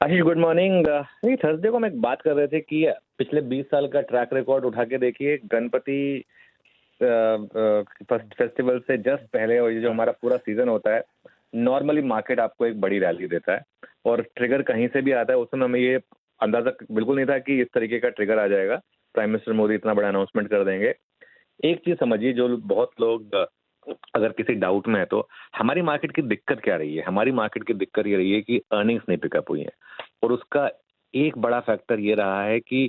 आशीष, good morning. नहीं, Thursday को हम एक बात कर रहे थे कि पिछले 20 साल का ट्रैक रिकॉर्ड उठा के देखिए। गणपति फेस्टिवल से जस्ट पहले, और ये जो हमारा पूरा सीजन होता है, नॉर्मली मार्केट आपको एक बड़ी रैली देता है और ट्रिगर कहीं से भी आता है। उस समय हमें ये अंदाजा बिल्कुल नहीं था कि इस तरीके का ट्रिगर आ जाएगा। प्राइम मिनिस्टर मोदी इतना बड़ा अनाउंसमेंट कर देंगे। एक चीज समझिए, जो बहुत लोग अगर किसी डाउट में है, तो हमारी मार्केट की दिक्कत क्या रही है? हमारी मार्केट की दिक्कत ये रही है कि अर्निंग्स नहीं पिकअप हुई हैं, और उसका एक बड़ा फैक्टर ये रहा है कि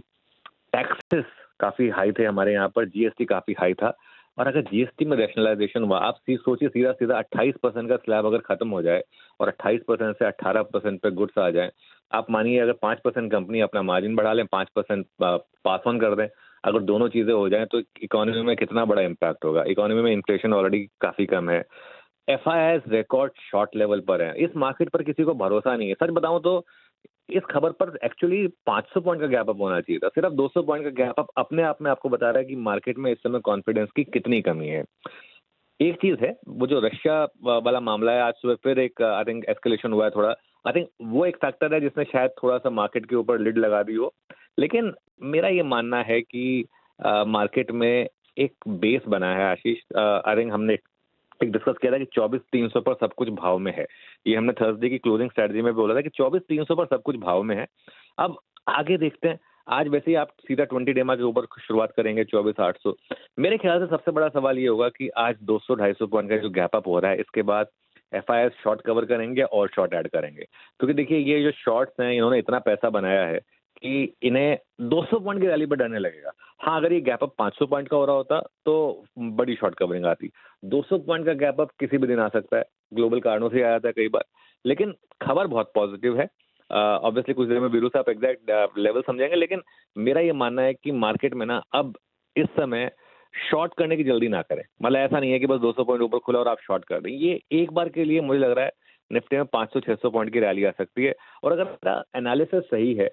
टैक्सेस काफी हाई थे हमारे यहाँ पर। जीएसटी काफी हाई था, और अगर जीएसटी में रैशनलाइजेशन हुआ, आप सोचिए, सीधा सीधा 28% का स्लैब अगर खत्म हो जाए और 28% से 18% पे गुड्स आ जाए, आप मानिए अगर 5% कंपनी अपना मार्जिन बढ़ा लें, 5% पास ऑन कर दें, अगर दोनों चीजें हो जाएं, तो इकोनॉमी में कितना बड़ा इम्पैक्ट होगा। इकोनॉमी में इन्फ्लेशन ऑलरेडी काफी कम है, एफआईआईस रिकॉर्ड शॉर्ट लेवल पर है, इस मार्केट पर किसी को भरोसा नहीं है। सच बताऊं तो इस खबर पर एक्चुअली 500 पॉइंट का गैप अप होना चाहिए था। सिर्फ 200 पॉइंट का गैप अप अपने आप में आपको बता रहा है कि मार्केट में इस समय कॉन्फिडेंस की कितनी कमी है। एक चीज है, वो जो रशिया वाला मामला है, आज सुबह फिर एक आई थिंक एस्केलेशन हुआ है थोड़ा। आई थिंक वो एक फैक्टर है जिसने शायद थोड़ा सा मार्केट के ऊपर लिड लगा दी हो। लेकिन मेरा ये मानना है कि मार्केट में एक बेस बना है आशीष। आई थिंक हमने एक डिस्कस किया था कि 24,300 पर सब कुछ भाव में है। ये हमने थर्सडे की क्लोजिंग स्ट्रेटजी में बोला था कि 24,300 पर सब कुछ भाव में है। अब आगे देखते हैं। आज वैसे ही आप सीधा 20 डेमा के ऊपर शुरुआत करेंगे 24,800। मेरे ख्याल से सबसे बड़ा सवाल ये होगा कि आज 200-250 पॉइंट का जो गैप अप हो रहा है, इसके बाद एफआईआई शॉर्ट कवर करेंगे और शॉर्ट ऐड करेंगे। क्योंकि देखिए, ये जो शॉर्ट्स हैं, इन्होंने इतना पैसा बनाया है कि इन्हें 200 पॉइंट की रैली पर डरने लगेगा। हाँ, अगर ये गैप अप 500 पॉइंट का हो रहा होता तो बड़ी शॉर्ट कवरिंग आती। 200 पॉइंट का गैप अप किसी भी दिन आ सकता है, ग्लोबल कारणों से आया था कई बार, लेकिन खबर बहुत पॉजिटिव है। ऑब्वियसली कुछ देर में वीरू साहब एग्जैक्ट लेवल समझेंगे, लेकिन मेरा ये मानना है कि मार्केट में ना अब इस समय शॉर्ट करने की जल्दी ना करें। मतलब ऐसा नहीं है कि बस 200 पॉइंट ऊपर खुला और आप शॉर्ट कर दें। ये एक बार के लिए मुझे लग रहा है निफ्टी में 500-600 पॉइंट की रैली आ सकती है। और अगर मेरा एनालिसिस सही है,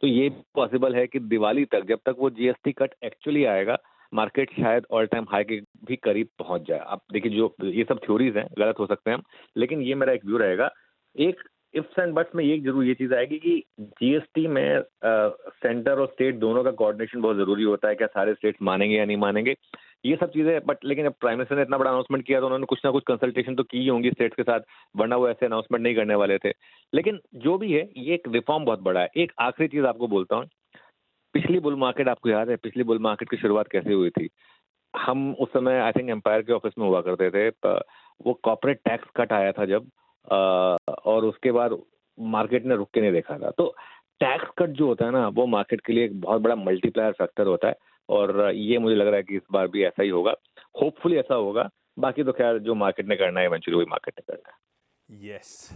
तो ये पॉसिबल है कि दिवाली तक, जब तक वो जीएसटी कट एक्चुअली आएगा, मार्केट शायद ऑल टाइम हाई के भी करीब पहुंच जाए। आप देखिए, जो ये सब थ्योरीज हैं, गलत हो सकते हैं हम, लेकिन ये मेरा एक व्यू रहेगा। एक इफ्स एंड बट्स में ये जरूर ये चीज आएगी कि जीएसटी में सेंटर और स्टेट दोनों का कोऑर्डिनेशन बहुत जरूरी होता है। क्या सारे स्टेट्स मानेंगे या नहीं मानेंगे, ये सब चीजें। बट लेकिन जब प्राइम मिनिस्टर ने इतना बड़ा अनाउंसमेंट किया, तो उन्होंने कुछ ना कुछ कंसल्टेशन तो की होंगी स्टेट्स के साथ, वरना वो ऐसे अनाउंसमेंट नहीं करने वाले थे। लेकिन जो भी है, ये एक रिफॉर्म बहुत बड़ा है। एक आखिरी चीज आपको बोलता हूँ, पिछली बुल मार्केट आपको याद है? पिछली बुल मार्केट की शुरुआत कैसे हुई थी? हम उस समय आई थिंक एम्पायर के ऑफिस में हुआ करते थे। वो कॉर्पोरेट टैक्स कट आया था जब, और उसके बाद मार्केट ने रुक के नहीं देखा था। तो टैक्स कट जो होता है ना, वो मार्केट के लिए एक बहुत बड़ा मल्टीप्लायर फैक्टर होता है, और ये मुझे लग रहा है कि इस बार भी ऐसा ही होगा। होपफुली ऐसा होगा। बाकी तो खैर, जो मार्केट ने करना है इवेंचुअली वही मार्केट ने करना है। यस।